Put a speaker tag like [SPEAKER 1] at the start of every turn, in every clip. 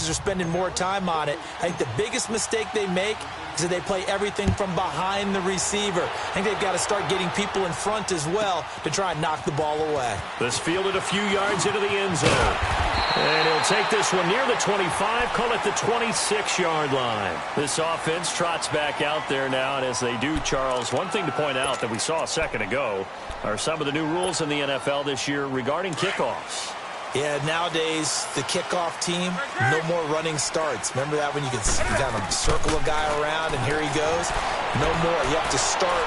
[SPEAKER 1] defenses are spending more time on it. I think the biggest mistake they make is that they play everything from behind the receiver. I think they've got to start getting people in front as well to try and knock the ball away.
[SPEAKER 2] This fielded a few yards into the end zone. And he'll take this one near the 25, call it the 26-yard line. This offense trots back out there now, and as they do, Charles, one thing to point out that we saw a second ago are some of the new rules in the NFL this year regarding kickoffs.
[SPEAKER 1] Yeah, nowadays, the kickoff team, no more running starts. Remember that when you could kind of circle a guy around and here he goes? No more. You have to start,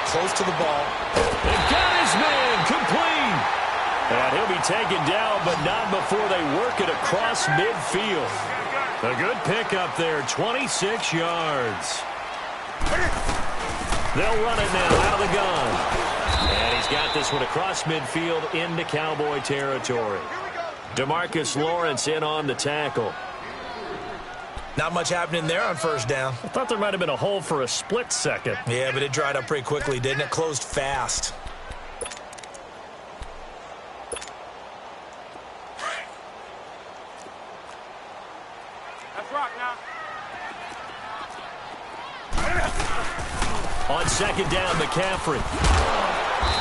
[SPEAKER 1] close to the ball.
[SPEAKER 2] They got his man complete. And he'll be taken down, but not before they work it across midfield. A good pickup there, 26 yards. They'll run it now out of the gun. And he's got this one across midfield into Cowboy territory. DeMarcus Lawrence in on the tackle.
[SPEAKER 1] Not much happening there on first down.
[SPEAKER 2] I thought there might have been a hole for a split second.
[SPEAKER 1] Yeah, but it dried up pretty quickly, didn't it? Closed fast.
[SPEAKER 3] Let's rock now.
[SPEAKER 2] On second down, McCaffrey.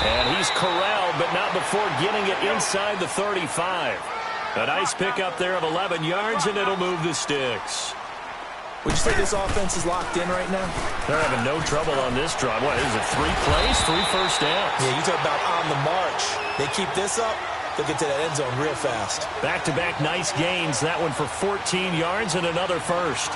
[SPEAKER 2] And he's corralled, but not before getting it inside the 35. A nice pickup there of 11 yards, and it'll move the sticks.
[SPEAKER 1] Would you say this offense is locked in right now?
[SPEAKER 2] They're having no trouble on this drive. What is it, 3 plays, 3 first downs?
[SPEAKER 1] Yeah, you talk about on the march. They keep this up, they'll get to that end zone real fast.
[SPEAKER 2] Back-to-back nice gains. That one for 14 yards and another first.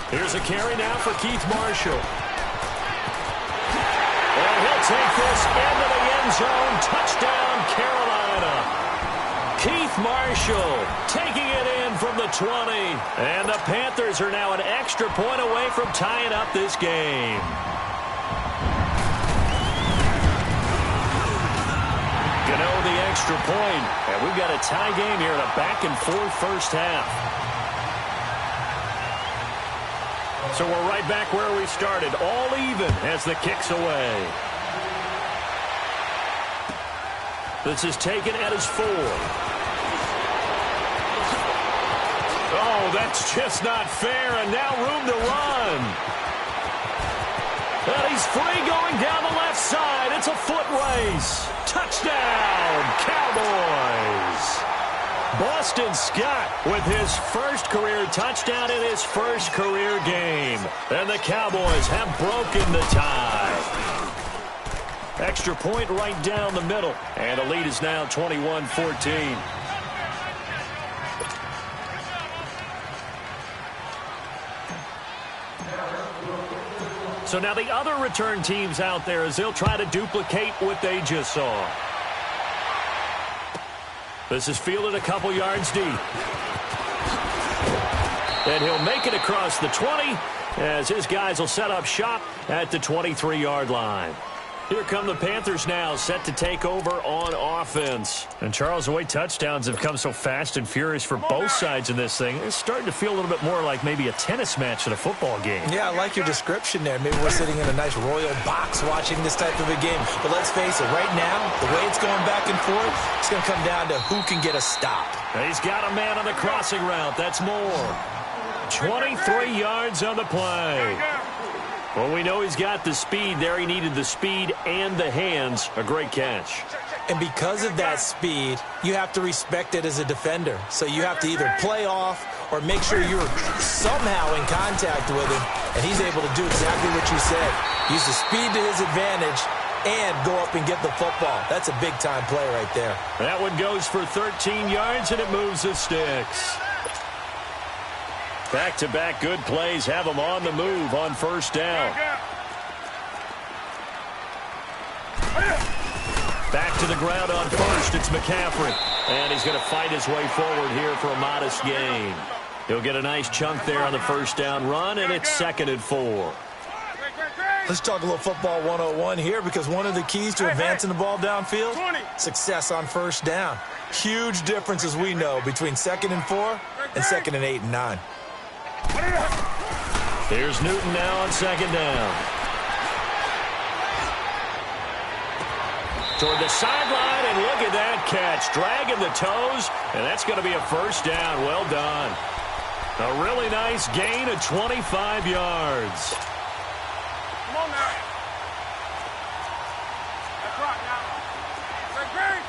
[SPEAKER 2] Here's a carry now for Keith Marshall. And he'll take this into the end zone. Touchdown, Carolina. Keith Marshall taking it in from the 20. And the Panthers are now an extra point away from tying up this game. Gano the extra point. And we've got a tie game here in a back-and-forth first half. So we're right back where we started, all even as the kick's away. This is taken at his 4. Oh, that's just not fair, and now room to run. And he's free going down the left side. It's a foot race. Touchdown, Cowboys. Boston Scott with his first career touchdown in his first career game. And the Cowboys have broken the tie. Extra point right down the middle. And the lead is now 21-14. So now the other return teams out there as they'll try to duplicate what they just saw. This is fielded a couple yards deep. And he'll make it across the 20 as his guys will set up shop at the 23-yard line. Here come the Panthers now, set to take over on offense. And Charles, the way touchdowns have come so fast and furious for both sides in this thing, it's starting to feel a little bit more like maybe a tennis match at a football game.
[SPEAKER 1] Yeah, I like your description there. Maybe we're sitting in a nice royal box watching this type of a game. But let's face it, right now, the way it's going back and forth, it's going to come down to who can get a stop.
[SPEAKER 2] He's got a man on the crossing route. That's more. 23 yards on the play. Well, we know he's got the speed there. He needed the speed and the hands. A great catch.
[SPEAKER 1] And because of that speed, you have to respect it as a defender. So you have to either play off or make sure you're somehow in contact with him. And he's able to do exactly what you said. Use the speed to his advantage and go up and get the football. That's a big-time play right there.
[SPEAKER 2] That one goes for 13 yards, and it moves the sticks. Back-to-back good plays have them on the move on first down. Back to the ground on first. It's McCaffrey. And he's going to fight his way forward here for a modest gain. He'll get a nice chunk there on the first down run, and it's 2nd and 4.
[SPEAKER 1] Let's talk a little football 101 here, because one of the keys to advancing the ball downfield, success on first down. Huge difference, as we know, between 2nd and 4 and 2nd and 8 and 9.
[SPEAKER 2] Here's Newton now on 2nd down. Toward the sideline, and look at that catch. Dragging the toes, and that's going to be a first down. Well done. A really nice gain of 25 yards.
[SPEAKER 3] Come on now. That's right now. Great.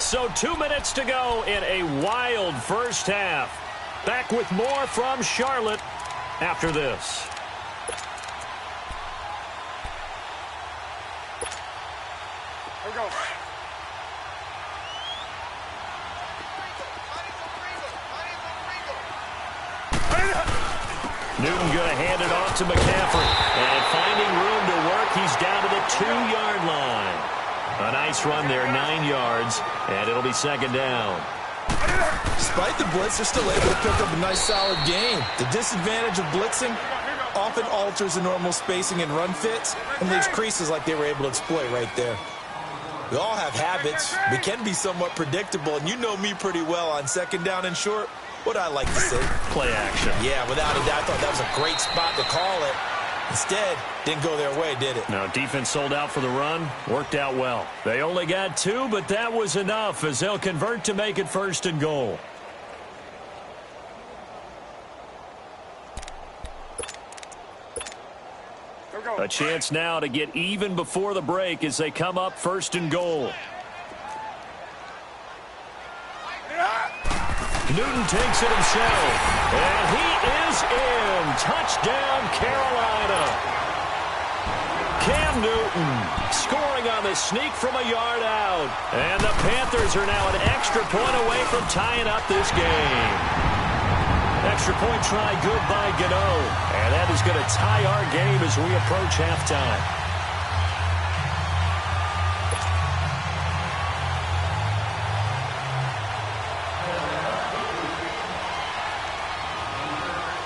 [SPEAKER 2] So 2 minutes to go in a wild first half. Back with more from Charlotte after this.
[SPEAKER 3] Here we go.
[SPEAKER 2] Newton going to hand it off to McCaffrey. And finding room to work, he's down to the 2-yard line. A nice run there, 9 yards, and it'll be 2nd down.
[SPEAKER 1] Despite the blitz, they're still able to pick up a nice, solid gain. The disadvantage of blitzing often alters the normal spacing and run fits and leaves creases like they were able to exploit right there. We all have habits. We can be somewhat predictable, and you know me pretty well on 2nd down and short. What I like to say?
[SPEAKER 2] Play action.
[SPEAKER 1] Yeah, without a doubt, I thought that was a great spot to call it. Instead, didn't go their way, did it?
[SPEAKER 2] Now, defense sold out for the run. Worked out well. They only got 2, but that was enough as they'll convert to make it 1st and goal. A chance now to get even before the break as they come up 1st and goal. Newton takes it himself, and he is in. Touchdown, Carolina. Cam Newton scoring on the sneak from a yard out. And the Panthers are now an extra point away from tying up this game. Extra point try good by Gano. And that is going to tie our game as we approach halftime.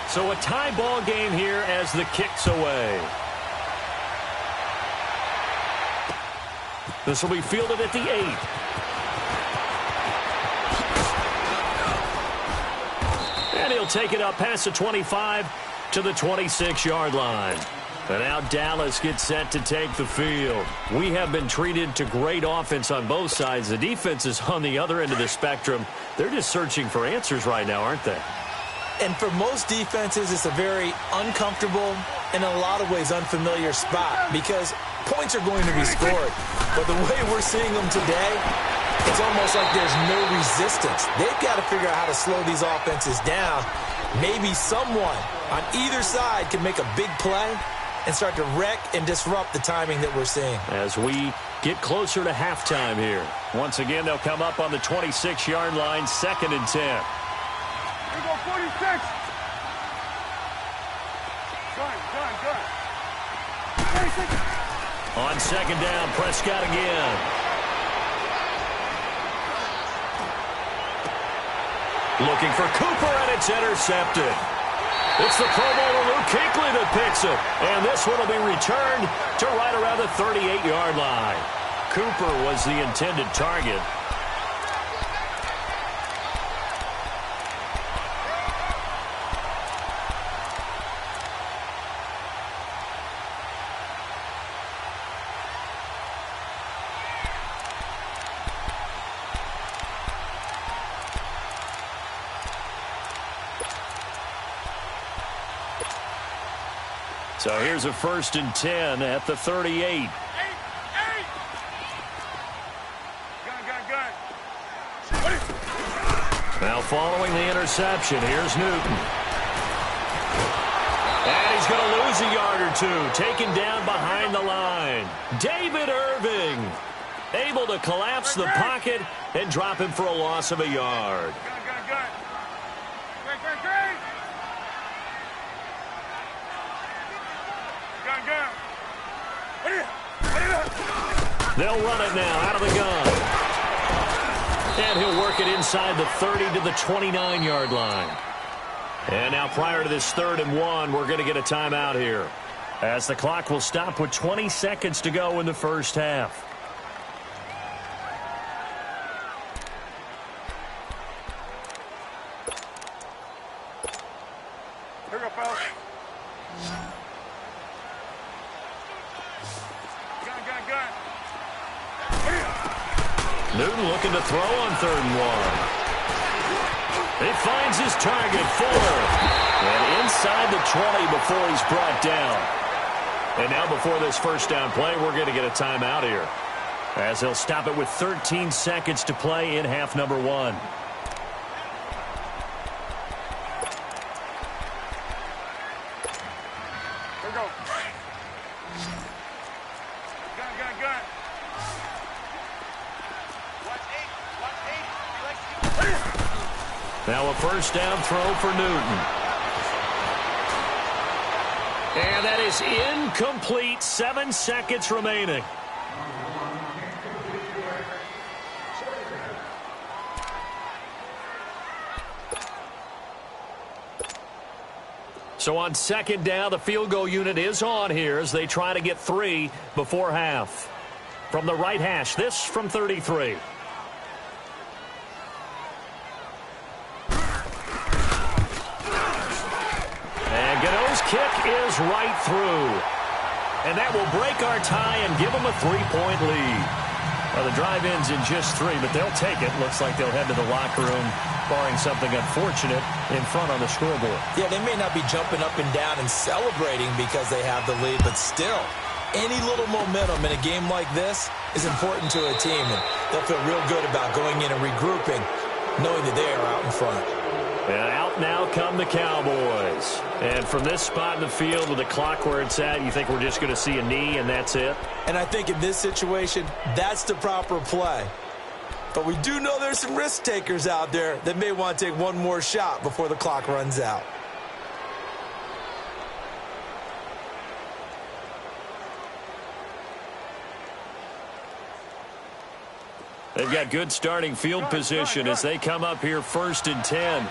[SPEAKER 2] So a tie ball game here as the kick's away. This will be fielded at the 8. And he'll take it up past the 25 to the 26-yard line. And now Dallas gets set to take the field. We have been treated to great offense on both sides. The defense is on the other end of the spectrum. They're just searching for answers right now, aren't they?
[SPEAKER 1] And for most defenses, it's a very uncomfortable and in a lot of ways unfamiliar spot because points are going to be scored. But the way we're seeing them today, it's almost like there's no resistance. They've got to figure out how to slow these offenses down. Maybe someone on either side can make a big play and start to wreck and disrupt the timing that we're seeing.
[SPEAKER 2] As we get closer to halftime here. Once again, they'll come up on the 26-yard line, 2nd and 10.
[SPEAKER 3] Here we go, 46. Gun. 46.
[SPEAKER 2] On 2nd down, Prescott again. Looking for Cooper, and it's intercepted. It's the Pro Bowler Luke Kuechly that picks it. And this one will be returned to right around the 38-yard line. Cooper was the intended target. So here's a 1st and 10 at the 38.
[SPEAKER 3] Gun.
[SPEAKER 2] Now following the interception, here's Newton. And he's going to lose a yard or 2, taken down behind the line. David Irving able to collapse the pocket and drop him for a loss of a yard.
[SPEAKER 3] Gun.
[SPEAKER 2] They'll run it now out of the gun. And he'll work work it inside the 30 to the 29-yard line. And now prior to this 3rd and 1, we're going to get a timeout here, as the clock will stop with 20 seconds to go in the first half.
[SPEAKER 3] Here we go, fellas. Gun.
[SPEAKER 2] Newton looking to throw on 3rd and 1. He finds his target, Fuller. And inside the 20 before he's brought down. And now before this first down play, we're going to get a timeout here, as he'll stop it with 13 seconds to play in half number 1.
[SPEAKER 3] Here we go. Gun.
[SPEAKER 2] Now a first down throw for Newton. And that is incomplete. 7 seconds remaining. So on 2nd down, the field goal unit is on here as they try to get 3 before half. From the right hash, this from 33. And Gano's kick is right through. And that will break our tie and give them a 3-point lead. Well, the drive ends in just 3, but they'll take it. Looks like they'll head to the locker room, barring something unfortunate, in front on the scoreboard.
[SPEAKER 1] Yeah, they may not be jumping up and down and celebrating because they have the lead, but still, any little momentum in a game like this is important to a team, and they'll feel real good about going in and regrouping, knowing that they are out in front.
[SPEAKER 2] And out now come the Cowboys. And from this spot in the field with the clock where it's at, you think we're just going to see a knee and that's it?
[SPEAKER 1] And I think in this situation, that's the proper play. But we do know there's some risk takers out there that may want to take one more shot before the clock runs out.
[SPEAKER 2] They've got good starting field position as they come up here 1st and 10.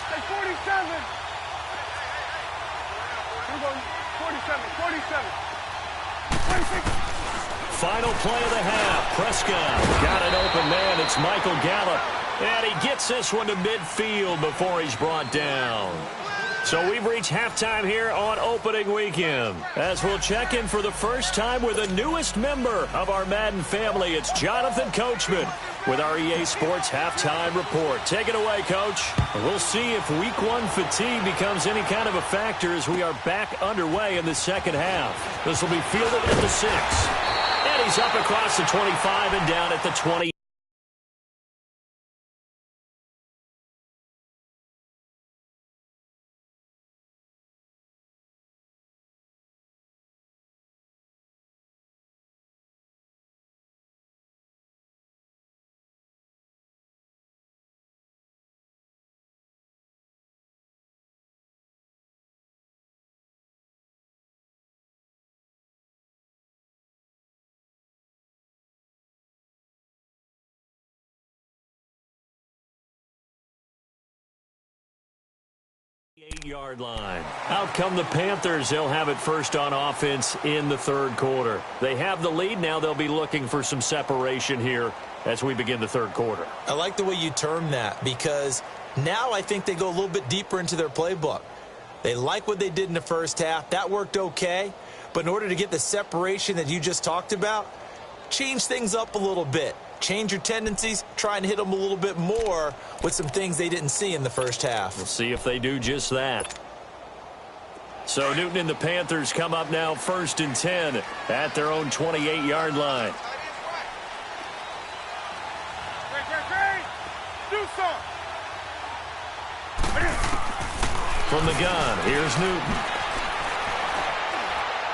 [SPEAKER 3] Hey, 47. Here we go. 47. 26.
[SPEAKER 2] Final play of the half. Prescott got an open man. It's Michael Gallup. And he gets this one to midfield before he's brought down. So we've reached halftime here on opening weekend, as we'll check in for the first time with the newest member of our Madden family. It's Jonathan Coachman with our EA Sports Halftime Report. Take it away, Coach. We'll see if Week 1 fatigue becomes any kind of a factor as we are back underway in the second half. This will be fielded at the 6. And he's up across the 25 and down at the 20. Yard line. Out come the Panthers. They'll have it first on offense in the 3rd quarter. They have the lead. Now they'll be looking for some separation here as we begin the 3rd quarter.
[SPEAKER 1] I like the way you term that, because now I think they go a little bit deeper into their playbook. They like what they did in the first half. That worked okay. But in order to get the separation that you just talked about, change things up a little bit. Change your tendencies, try and hit them a little bit more with some things they didn't see in the first half.
[SPEAKER 2] We'll see if they do just that. So Newton and the Panthers come up now 1st and 10 at their own 28-yard line.
[SPEAKER 3] Great. Do something.
[SPEAKER 2] From the gun, here's Newton.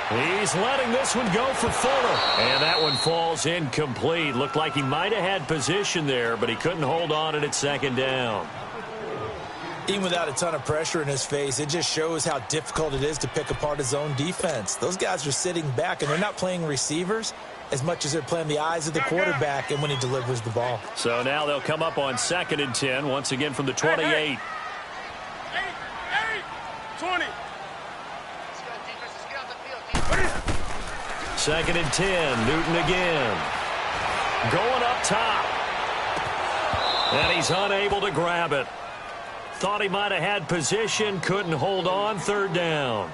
[SPEAKER 2] He's letting this one go for Fuller. And that one falls incomplete. Looked like he might have had position there, but he couldn't hold on it at 2nd down.
[SPEAKER 1] Even without a ton of pressure in his face, it just shows how difficult it is to pick apart his own defense. Those guys are sitting back, and they're not playing receivers. as much as they're playing the eyes of the quarterback and when he delivers the ball.
[SPEAKER 2] So now they'll come up on 2nd and 10, once again from the 28.
[SPEAKER 3] 20.
[SPEAKER 2] 2nd and 10, Newton again. Going up top. And he's unable to grab it. Thought he might have had position, couldn't hold on, 3rd down.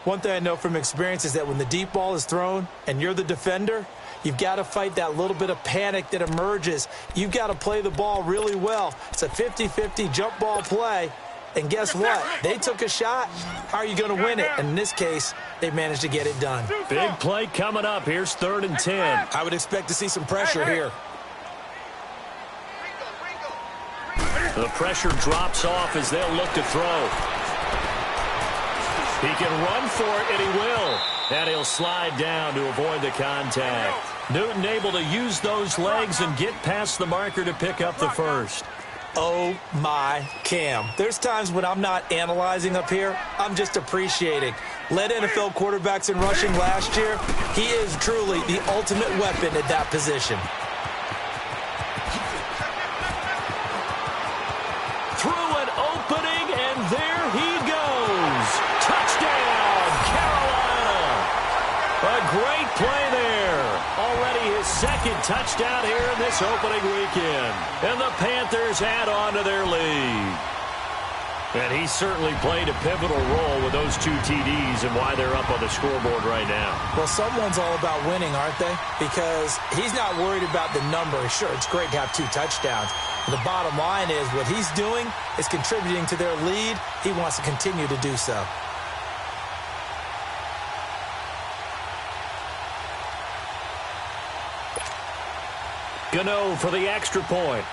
[SPEAKER 1] One thing I know from experience is that when the deep ball is thrown and you're the defender, you've got to fight that little bit of panic that emerges. You've got to play the ball really well. It's a 50-50 jump ball play. And guess what? They took a shot. How are you going to win it? And in this case, they managed to get it done.
[SPEAKER 2] Big play coming up. Here's 3rd and 10.
[SPEAKER 1] I would expect to see some pressure here.
[SPEAKER 2] The pressure drops off as they'll look to throw. He can run for it, and he will. And he'll slide down to avoid the contact. Newton able to use those legs and get past the marker to pick up the first.
[SPEAKER 1] Oh, my Cam. There's times when I'm not analyzing up here. I'm just appreciating. Led NFL quarterbacks in rushing last year. He is truly the ultimate weapon at that position.
[SPEAKER 2] Through an opening, and there he goes. Touchdown, Carolina. A great play there. Already his 2nd touchdown here in this opening weekend. And the Panthers add on to their lead. And he certainly played a pivotal role with those 2 TDs and why they're up on the scoreboard right now.
[SPEAKER 1] Well, someone's all about winning, aren't they? Because he's not worried about the number. Sure, it's great to have 2 touchdowns. The bottom line is what he's doing is contributing to their lead. He wants to continue to do so.
[SPEAKER 2] Gano for the extra point.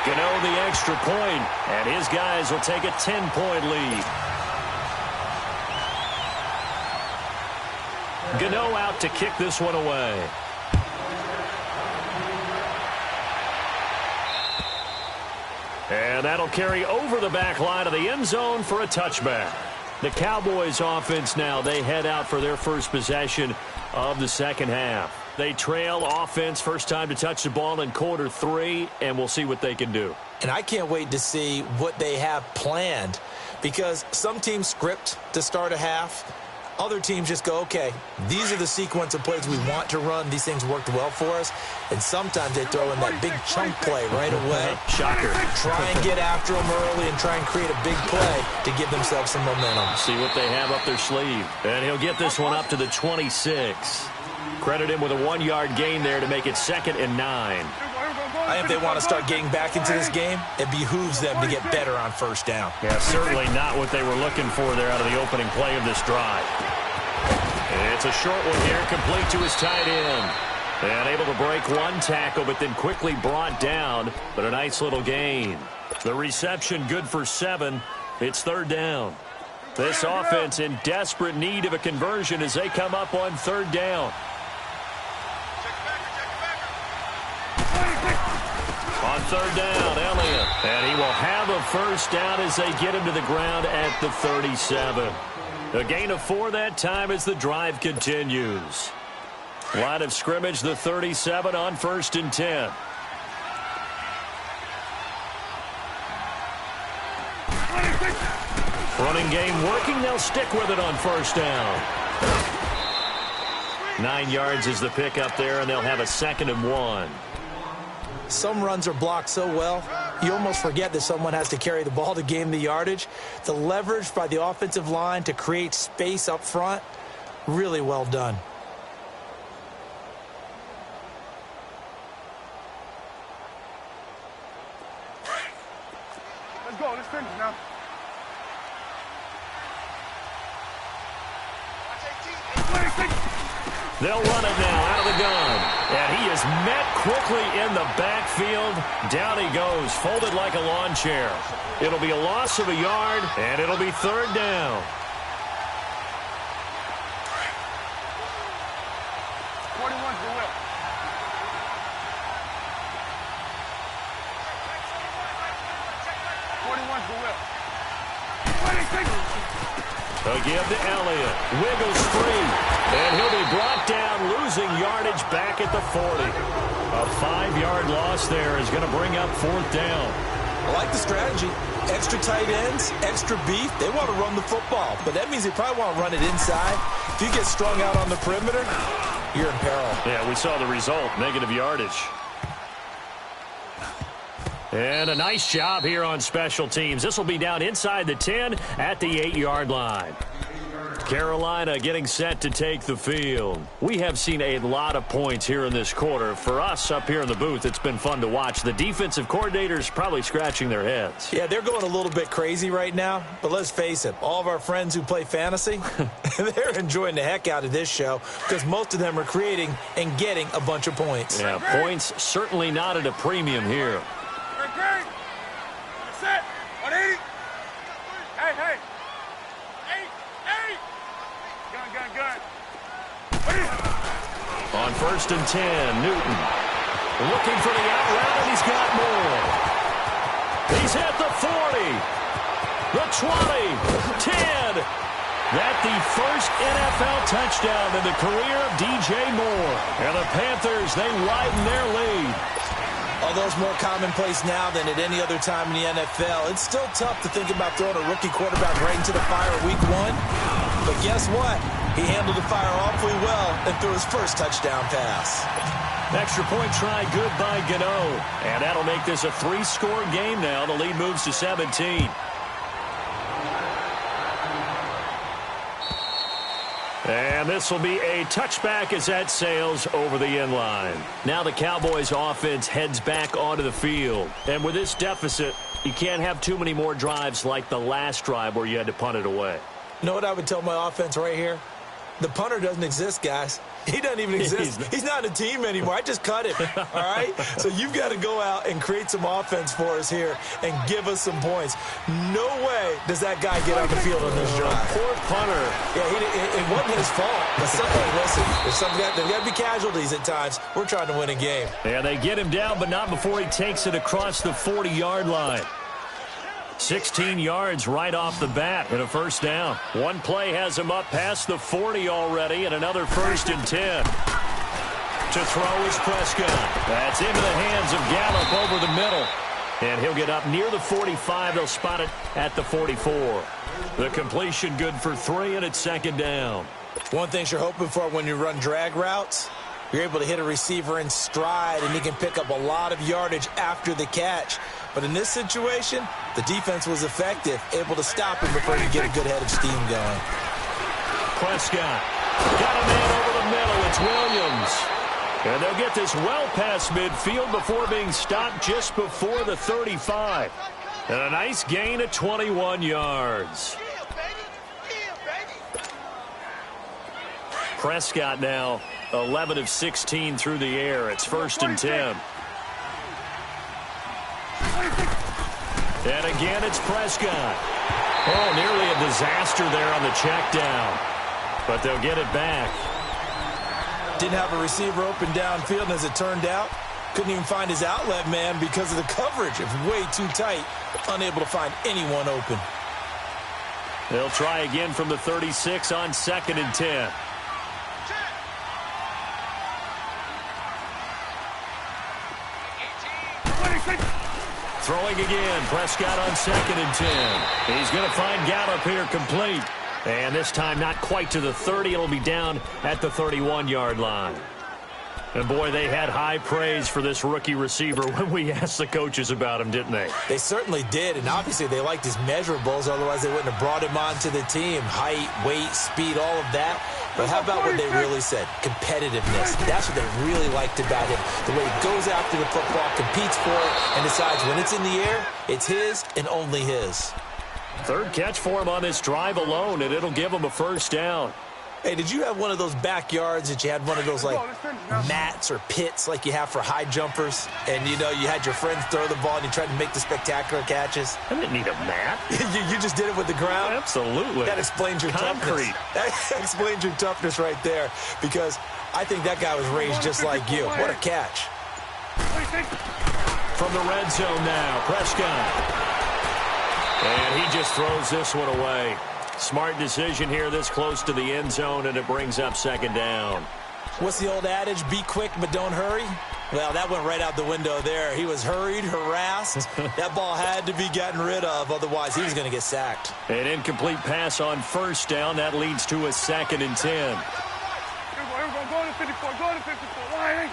[SPEAKER 2] Gano the extra point, and his guys will take a 10-point lead. Gano out to kick this one away. And that'll carry over the back line of the end zone for a touchback. The Cowboys offense now, they head out for their first possession of the 2nd half. They trail offense first time to touch the ball in quarter 3, and we'll see what they can do.
[SPEAKER 1] And I can't wait to see what they have planned because some teams script to start a half. Other teams just go, okay, these are the sequence of plays we want to run. These things worked well for us. And sometimes they throw in that big chunk play right away.
[SPEAKER 2] Shocker.
[SPEAKER 1] Try and get after them early and try and create a big play to give themselves some momentum.
[SPEAKER 2] See what they have up their sleeve. And he'll get this one up to the 26. Credit him with a 1-yard gain there to make it 2nd and 9.
[SPEAKER 1] I think if they want to start getting back into this game, it behooves them to get better on first down.
[SPEAKER 2] Yeah, certainly not what they were looking for there out of the opening play of this drive. It's a short one here, complete to his tight end. And able to break one tackle, but then quickly brought down. But a nice little gain. The reception good for 7. It's 3rd down. This offense in desperate need of a conversion as they come up on 3rd down. On 3rd down, Elliott. And he will have a first down as they get him to the ground at the 37. A gain of 4 that time as the drive continues. Line of scrimmage, the 37 on 1st and 10. Running game working. They'll stick with it on 1st down. 9 yards is the pickup there, and they'll have a 2nd and 1.
[SPEAKER 1] Some runs are blocked so well, you almost forget that someone has to carry the ball to gain the yardage. The leverage by the offensive line to create space up front, really well done.
[SPEAKER 3] Let's go. Let's finish now.
[SPEAKER 2] They'll run it now out of the gun. And he is met quickly in the backfield. Down he goes, folded like a lawn chair. It'll be a loss of a yard, and it'll be 3rd down.
[SPEAKER 3] 41's the whip.
[SPEAKER 2] A give to Elliott. Wiggles free. And he'll be brought down, losing yardage back at the 40. A 5-yard loss there is going to bring up 4th down.
[SPEAKER 1] I like the strategy. Extra tight ends, extra beef. They want to run the football, but that means they probably want to run it inside. If you get strung out on the perimeter, you're in peril.
[SPEAKER 2] Yeah, we saw the result, negative yardage. And a nice job here on special teams. This will be down inside the 10 at the 8-yard line. Carolina getting set to take the field. We have seen a lot of points here in this quarter. For us up here in the booth, it's been fun to watch. The defensive coordinators probably scratching their heads.
[SPEAKER 1] Yeah, they're going a little bit crazy right now. But let's face it, all of our friends who play fantasy, they're enjoying the heck out of this show because most of them are creating and getting a bunch of points.
[SPEAKER 2] Yeah, points certainly not at a premium here.
[SPEAKER 3] Great. Set. 180. Hey, hey. Gun.
[SPEAKER 2] On 1st and 10, Newton looking for the out route, and he's got more. He's at the 40, the 20, 10. That's the first NFL touchdown in the career of DJ Moore. And the Panthers, they widen their lead.
[SPEAKER 1] Although it's more commonplace now than at any other time in the NFL, it's still tough to think about throwing a rookie quarterback right into the fire week 1. But guess what? He handled the fire awfully well and threw his first touchdown pass.
[SPEAKER 2] Extra point try good by Gano. And that'll make this a 3-score game now. The lead moves to 17. And this will be a touchback as that sails over the end line. Now the Cowboys offense heads back onto the field. And with this deficit, you can't have too many more drives like the last drive where you had to punt it away.
[SPEAKER 1] You know what I would tell my offense right here? The punter doesn't exist, guys. He doesn't even exist. He's not a team anymore. I just cut him, all right? So you've got to go out and create some offense for us here and give us some points. No way does that guy get on the field on this drive.
[SPEAKER 2] Poor punter.
[SPEAKER 1] Yeah, it wasn't his fault. But listen, there's got to be casualties at times. We're trying to win a game.
[SPEAKER 2] Yeah, they get him down, but not before he takes it across the 40-yard line. 16 yards right off the bat and a first down. One play has him up past the 40 already, and another 1st and 10. To throw is Prescott. That's into the hands of Gallup over the middle. And he'll get up near the 45. They'll spot it at the 44. The completion good for 3, and it's 2nd down.
[SPEAKER 1] One thing you're hoping for when you run drag routes, you're able to hit a receiver in stride, and he can pick up a lot of yardage after the catch. But in this situation, the defense was effective, able to stop him before he get a good head of steam going.
[SPEAKER 2] Prescott got a man over the middle. It's Williams. And they'll get this well past midfield before being stopped just before the 35. And a nice gain of 21 yards. Prescott now 11 of 16 through the air. It's 1st and 10. And again, it's Prescott. Oh, nearly a disaster there on the check down. But they'll get it back.
[SPEAKER 1] Didn't have a receiver open downfield, and as it turned out, couldn't even find his outlet man because of the coverage. It was way too tight. Unable to find anyone open.
[SPEAKER 2] They'll try again from the 36 on 2nd and 10. Throwing again, Prescott on 2nd and 10. He's going to find Gallup here complete. And this time not quite to the 30. It'll be down at the 31-yard line. And, boy, they had high praise for this rookie receiver when we asked the coaches about him, didn't they?
[SPEAKER 1] They certainly did, and obviously they liked his measurables. Otherwise, they wouldn't have brought him onto the team. Height, weight, speed, all of that. But how about what they really said? Competitiveness. That's what they really liked about him. The way he goes after the football, competes for it, and decides when it's in the air, it's his and only his.
[SPEAKER 2] 3rd catch for him on this drive alone, and it'll give him a first down.
[SPEAKER 1] Hey, did you have one of those backyards that you had one of those, like, mats or pits like you have for high jumpers? And, you know, you had your friends throw the ball and you tried to make the spectacular catches?
[SPEAKER 2] I didn't need a mat.
[SPEAKER 1] you just did it with the ground?
[SPEAKER 2] Absolutely.
[SPEAKER 1] That explains your
[SPEAKER 2] concrete.
[SPEAKER 1] Toughness. That explains your toughness right there, because I think that guy was raised just like you. What a catch.
[SPEAKER 2] From the red zone now, Prescott. And he just throws this one away. Smart decision here this close to the end zone, and it brings up second down.
[SPEAKER 1] What's the old adage? Be quick, but don't hurry. Well, that went right out the window there. He was hurried, harassed. That ball had to be gotten rid of, otherwise he was going to get sacked.
[SPEAKER 2] An incomplete pass on first down. That leads to a 2nd and 10.
[SPEAKER 3] Here we go. Go to 54. Go to 54. Line.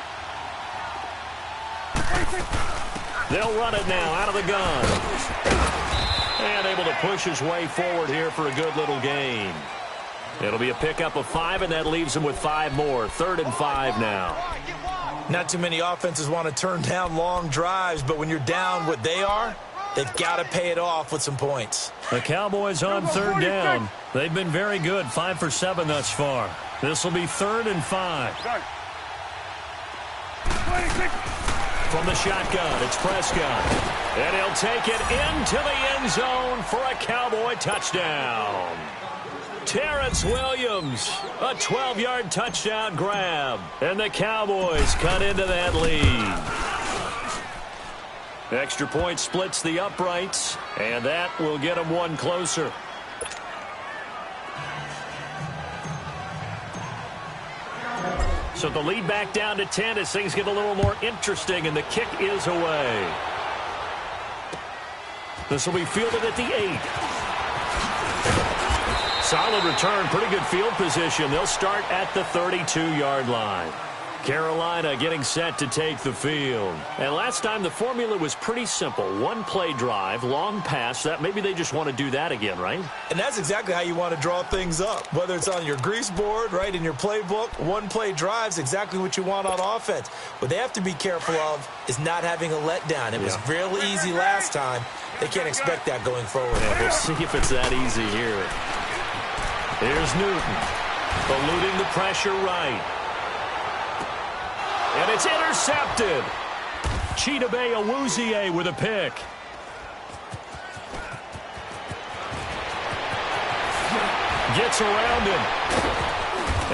[SPEAKER 2] They'll run it now out of the gun. And able to push his way forward here for a good little gain. It'll be a pickup of 5, and that leaves him with 5 more. 3rd and 5 now.
[SPEAKER 1] Not too many offenses want to turn down long drives, but when you're down what they are, they've got to pay it off with some points.
[SPEAKER 2] The Cowboys on 3rd down. They've been very good, 5 for 7 thus far. This will be 3rd and 5. From the shotgun, it's Prescott. And he'll take it into the end zone for a Cowboy touchdown. Terrence Williams, a 12-yard touchdown grab. And the Cowboys cut into that lead. Extra point splits the uprights, and that will get them one closer. So the lead back down to 10 as things get a little more interesting, and the kick is away. This will be fielded at the 8. Solid return, pretty good field position. They'll start at the 32-yard line. Carolina getting set to take the field. And last time the formula was pretty simple. One-play drive, long pass. That maybe they just want to do that again, right?
[SPEAKER 1] And that's exactly how you want to draw things up. Whether it's on your grease board, right, in your playbook, one-play drive's exactly what you want on offense. What they have to be careful of is not having a letdown. It was real easy last time. They can't expect that going forward.
[SPEAKER 2] Yeah, we'll see if it's that easy here. Here's Newton, eluding the pressure right. And it's intercepted. Chidobe Awuzie with a pick. Gets around him.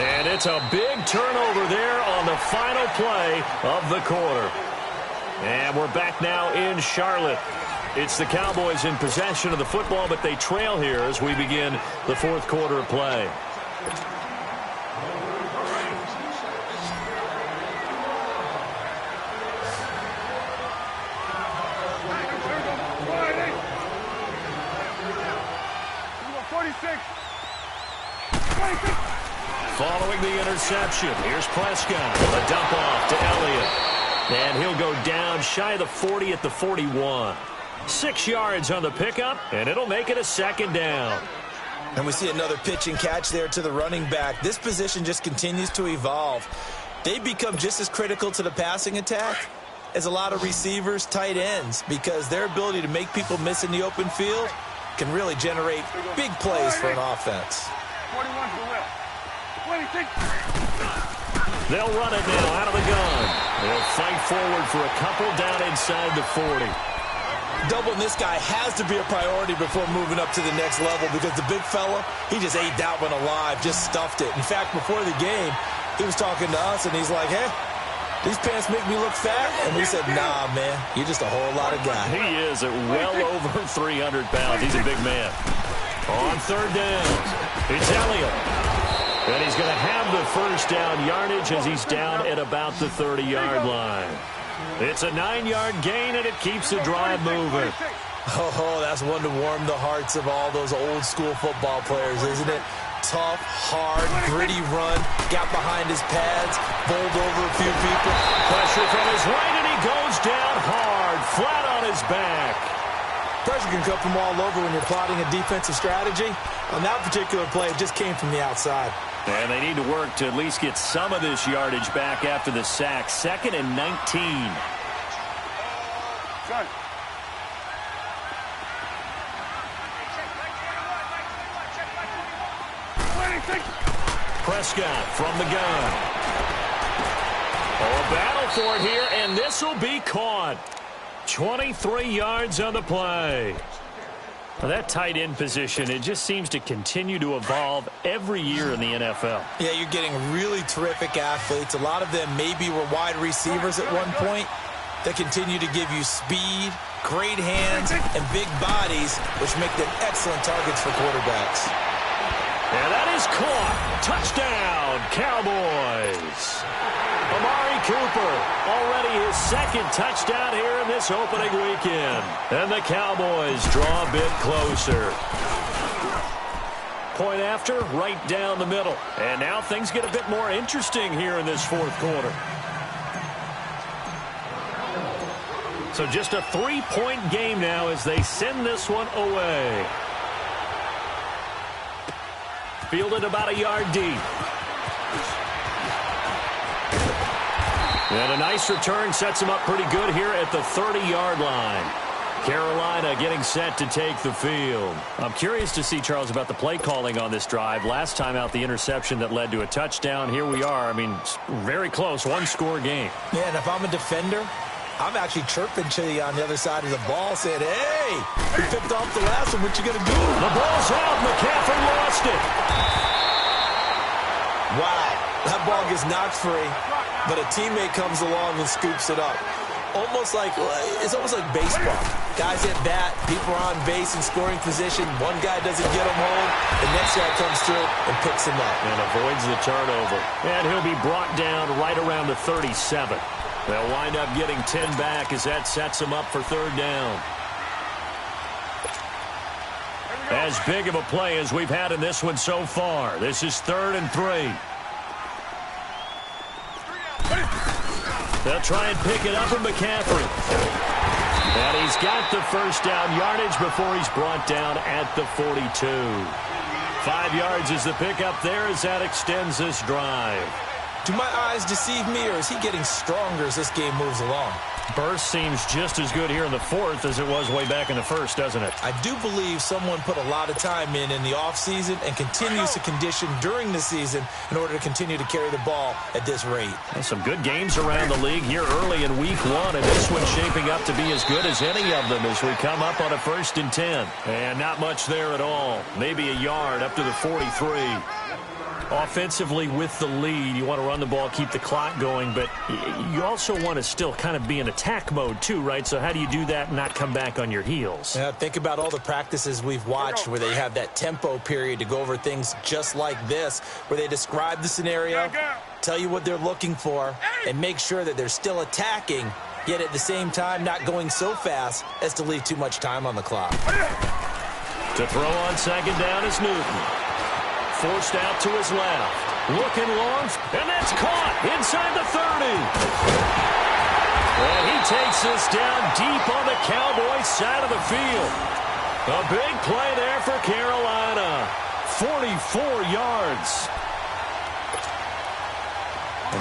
[SPEAKER 2] And it's a big turnover there on the final play of the quarter. And we're back now in Charlotte. It's the Cowboys in possession of the football, but they trail here as we begin the fourth quarter of play. Following the interception, here's Prescott. A dump off to Elliott. And he'll go down shy of the 40 at the 41. 6 yards on the pickup, and it'll make it a second down.
[SPEAKER 1] And we see another pitch and catch there to the running back. This position just continues to evolve. They become just as critical to the passing attack as a lot of receivers, tight ends, because their ability to make people miss in the open field can really generate big plays for an offense.
[SPEAKER 3] 41 to the left. 26.
[SPEAKER 2] They'll run it now out of the gun. They'll fight forward for a couple down inside the 40.
[SPEAKER 1] Doubling this guy has to be a priority before moving up to the next level, because the big fella, he just ate that one alive, just stuffed it. In fact, before the game, he was talking to us, and he's like, hey, these pants make me look fat? And we said, nah, man, you're just a whole lot of guy.
[SPEAKER 2] He is at well over 300 pounds. He's a big man. On third down, it's Elliott. And he's going to have the first down yardage as he's down at about the 30-yard line. It's a 9-yard gain, and it keeps the drive moving.
[SPEAKER 1] Oh, that's one to warm the hearts of all those old-school football players, isn't it? Tough, hard, gritty run, got behind his pads, bowled over a few people.
[SPEAKER 2] Pressure from his right, and he goes down hard, flat on his back.
[SPEAKER 1] Pressure can come from all over when you're plotting a defensive strategy. On that particular play, it just came from the outside.
[SPEAKER 2] And they need to work to at least get some of this yardage back after the sack. 2nd and 19.
[SPEAKER 3] Son.
[SPEAKER 2] Prescott from the gun. Oh, a battle for it here, and this will be caught. 23 yards on the play. Well, that tight end position, it just seems to continue to evolve every year in the NFL.
[SPEAKER 1] Yeah, you're getting really terrific athletes. A lot of them maybe were wide receivers at one point. They continue to give you speed, great hands, and big bodies, which make them excellent targets for quarterbacks.
[SPEAKER 2] And that is caught. Touchdown, Cowboys. Amari Cooper, already his second touchdown here in this opening weekend. And the Cowboys draw a bit closer. Point after, right down the middle. And now things get a bit more interesting here in this fourth quarter. So just a 3-point game now as they send this one away. Fielded about a yard deep. And a nice return sets him up pretty good here at the 30-yard line. Carolina getting set to take the field. I'm curious to see, Charles, about the play calling on this drive. Last time out, the interception that led to a touchdown. Here we are. I mean, very close, one-score game.
[SPEAKER 1] Yeah, and if I'm a defender, I'm actually chirping to you on the other side of the ball, saying, hey, you picked off the last one. What you going to do?
[SPEAKER 2] The ball's out. McCaffrey lost it.
[SPEAKER 1] Wow, that ball gets knocked free, but a teammate comes along and scoops it up. It's almost like baseball. Guys at bat, people are on base in scoring position. One guy doesn't get him home. The next guy comes through and picks him up.
[SPEAKER 2] And avoids the turnover. And he'll be brought down right around the 37. They'll wind up getting 10 back as that sets them up for third down. As big of a play as we've had in this one so far. This is 3rd and 3. They'll try and pick it up with McCaffrey. And he's got the first down yardage before he's brought down at the 42. 5 yards is the pickup there as that extends this drive.
[SPEAKER 1] Do my eyes deceive me, or is he getting stronger as this game moves along?
[SPEAKER 2] Burst seems just as good here in the fourth as it was way back in the first, doesn't it?
[SPEAKER 1] I do believe someone put a lot of time in the offseason and continues to condition during the season in order to continue to carry the ball at this rate.
[SPEAKER 2] And some good games around the league here early in week 1, and this one's shaping up to be as good as any of them as we come up on a 1st and 10. And not much there at all. Maybe a yard up to the 43. Offensively with the lead, you want to run the ball, keep the clock going, but you also want to still kind of be in attack mode too, right? So how do you do that and not come back on your heels?
[SPEAKER 1] Yeah, think about all the practices we've watched where they have that tempo period to go over things just like this, where they describe the scenario, tell you what they're looking for, and make sure that they're still attacking, yet at the same time not going so fast as to leave too much time on the clock.
[SPEAKER 2] To throw on second down is Newton. Forced out to his left. Looking long, and that's caught inside the 30. And he takes this down deep on the Cowboys side of the field. A big play there for Carolina. 44 yards.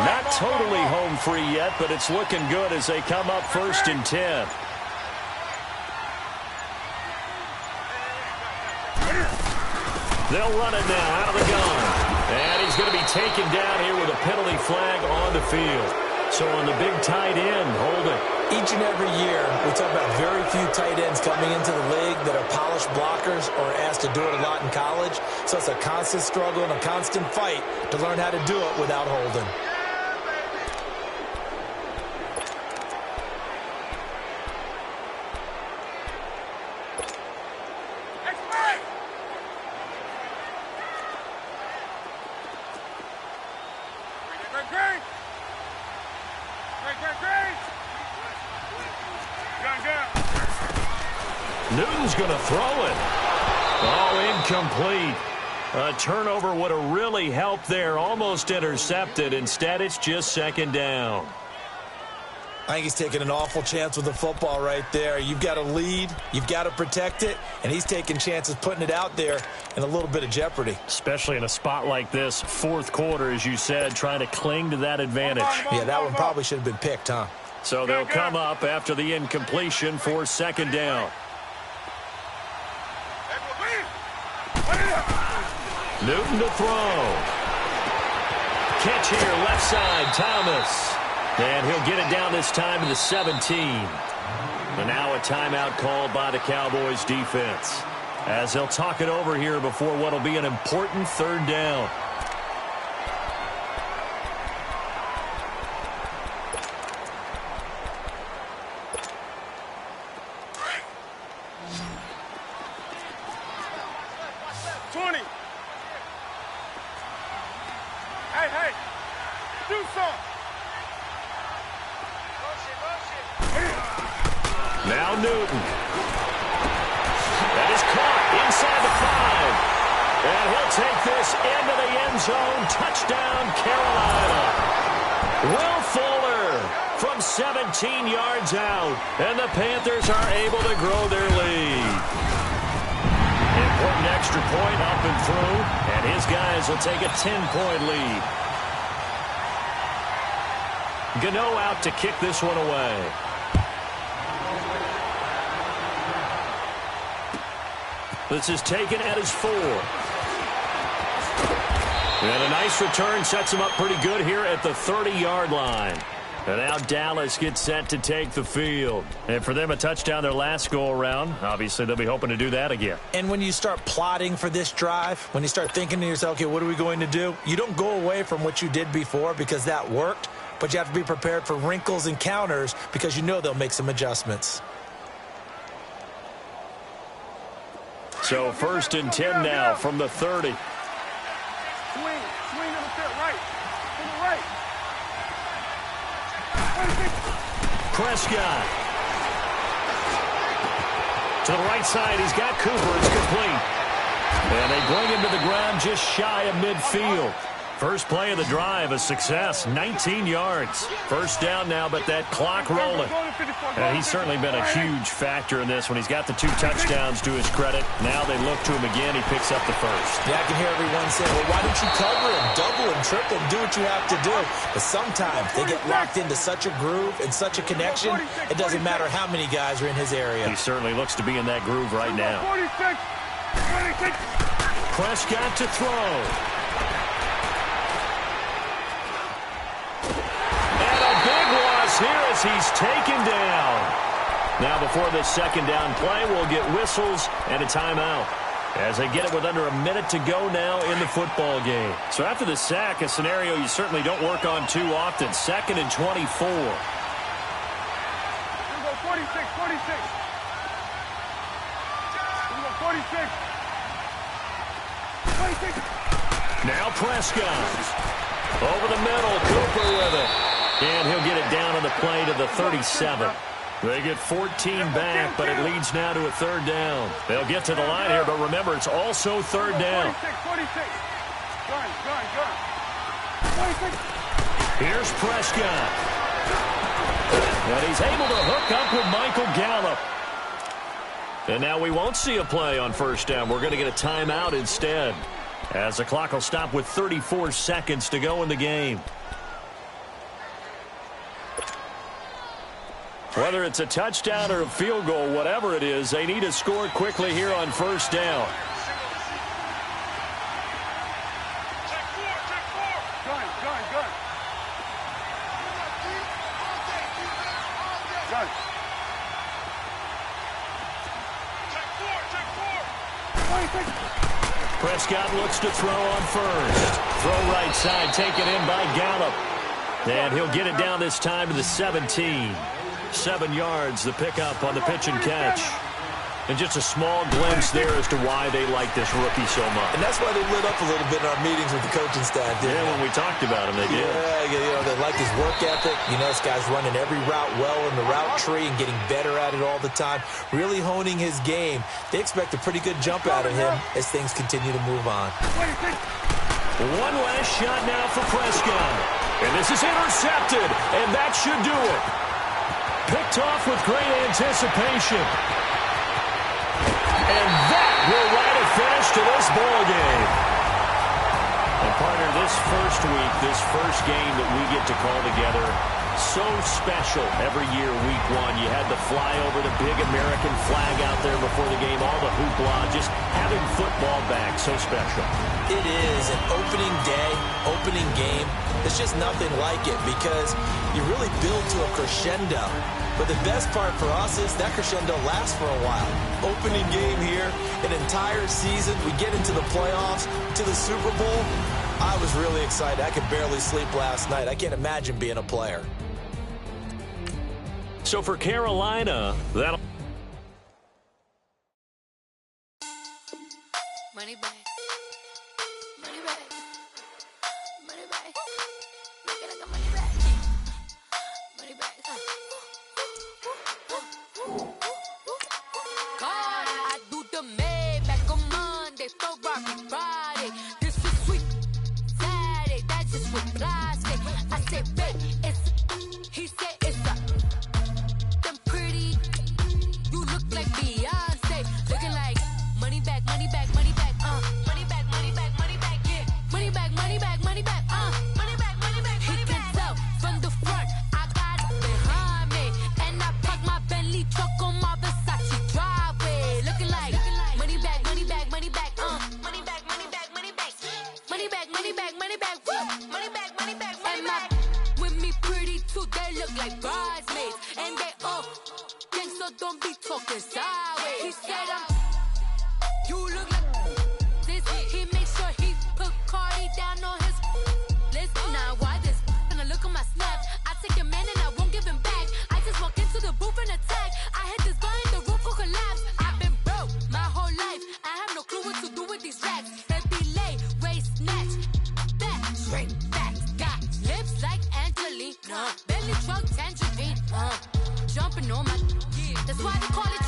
[SPEAKER 2] Not totally home free yet, but it's looking good as they come up 1st and 10. They'll run it now out of the gun. And he's going to be taken down here with a penalty flag on the field. So on the big tight end, hold it.
[SPEAKER 1] Each and every year, we talk about very few tight ends coming into the league that are polished blockers or asked to do it a lot in college. So it's a constant struggle and a constant fight to learn how to do it without holding.
[SPEAKER 2] Newton's going to throw it. Oh, incomplete. A turnover would have really helped there. Almost intercepted. Instead, it's just 2nd down.
[SPEAKER 1] I think he's taking an awful chance with the football right there. You've got a lead. You've got to protect it. And he's taking chances putting it out there in a little bit of jeopardy.
[SPEAKER 2] Especially in a spot like this, 4th quarter, as you said, trying to cling to that advantage.
[SPEAKER 1] Yeah, that one probably should have been picked, huh?
[SPEAKER 2] So they'll come up after the incompletion for 2nd down. Newton to throw. Catch here, left side, Thomas. And he'll get it down this time to the 17. And now a timeout called by the Cowboys defense, as they'll talk it over here before what will be an important 3rd down. Now Newton. That is caught inside the 5. And he'll take this into the end zone. Touchdown, Carolina. Will Fuller from 17 yards out. And the Panthers are able to grow their lead. Important extra point up and through. And his guys will take a 10-point lead. Gano out to kick this one away. This is taken at his 4. And a nice return sets him up pretty good here at the 30-yard line. And now Dallas gets set to take the field. And for them, a touchdown their last go-around. Obviously, they'll be hoping to do that again.
[SPEAKER 1] And when you start plotting for this drive, when you start thinking to yourself, okay, what are we going to do? You don't go away from what you did before because that worked, but you have to be prepared for wrinkles and counters because you know they'll make some adjustments.
[SPEAKER 2] So 1st and 10 now from the 30.
[SPEAKER 3] Swing on the set, right. To the right.
[SPEAKER 2] Prescott. To the right side, he's got Cooper. It's complete. And they bring him to the ground just shy of midfield. First play of the drive, a success, 19 yards. First down now, but that clock rolling. He's certainly been a huge factor in this when he's got the 2 touchdowns to his credit. Now they look to him again. He picks up the first.
[SPEAKER 1] Yeah, I can hear everyone saying, well, why don't you cover him, double him, triple him, do what you have to do. But sometimes they get locked into such a groove and such a connection, it doesn't matter how many guys are in his area.
[SPEAKER 2] He certainly looks to be in that groove right now. Prescott to throw. Here as he's taken down. Now before this second down play, we'll get whistles and a timeout as they get it with under a minute to go now in the football game. So after the sack, a scenario you certainly don't work on too often. 2nd and 24.
[SPEAKER 3] We'll go 46, 46. We'll go 46. 26.
[SPEAKER 2] Now Prescott. Over the middle, Cooper with it. And he'll get it down on the play to the 37. They get 14 back, but it leads now to a 3rd down. They'll get to the line here, but remember, it's also 3rd down.
[SPEAKER 3] 46. Gun. 46.
[SPEAKER 2] Here's Prescott. And he's able to hook up with Michael Gallup. And now we won't see a play on 1st down. We're going to get a timeout instead, as the clock will stop with 34 seconds to go in the game. Whether it's a touchdown or a field goal, whatever it is, they need to score quickly here on 1st down.
[SPEAKER 3] Gun.
[SPEAKER 2] Prescott looks to throw on 1st. Throw right side, taken in by Gallup. And he'll get it down this time to the 17. 7 yards, the pickup on the pitch and catch. And just a small glimpse there as to why they like this rookie so much.
[SPEAKER 1] And that's why they lit up a little bit in our meetings with the coaching staff.
[SPEAKER 2] Yeah, when we talked about him, they did.
[SPEAKER 1] Yeah, they like his work ethic. You know, this guy's running every route well in the route tree and getting better at it all the time, really honing his game. They expect a pretty good jump out of him as things continue to move on.
[SPEAKER 2] One last shot now for Prescott. And this is intercepted, and that should do it. Picked off with great anticipation. And that will write a finish to this ball game. And partner, this first week, this first game that we get to call together, so special every year, week 1. You had the flyover, the big American flag out there before the game, all the hoopla, just having football back, so special.
[SPEAKER 1] It is an opening day, opening game. It's just nothing like it because you really build to a crescendo. But the best part for us is that crescendo lasts for a while. Opening game here, an entire season. We get into the playoffs, to the Super Bowl. I was really excited. I could barely sleep last night. I can't imagine being a player.
[SPEAKER 2] So for Carolina, that'll...
[SPEAKER 4] Money back. Money back. Money back. Make it like a money back. Money back. bridesmaids, and they all gangsta, don't be talking sideways. He said, you look like this. He makes sure he put Cardi down on his list. Now why this? Gonna look at my snap. I take your man and I won't give him back. I just walk into the booth and attack. I hit this button, the roof will collapse. I've been broke my whole life. I have no clue what to do with these racks. Heavy lay, waist snatch, back, straight back. Got lips like Angelina, belly truck tangerine. Jumping on my, that's why they call it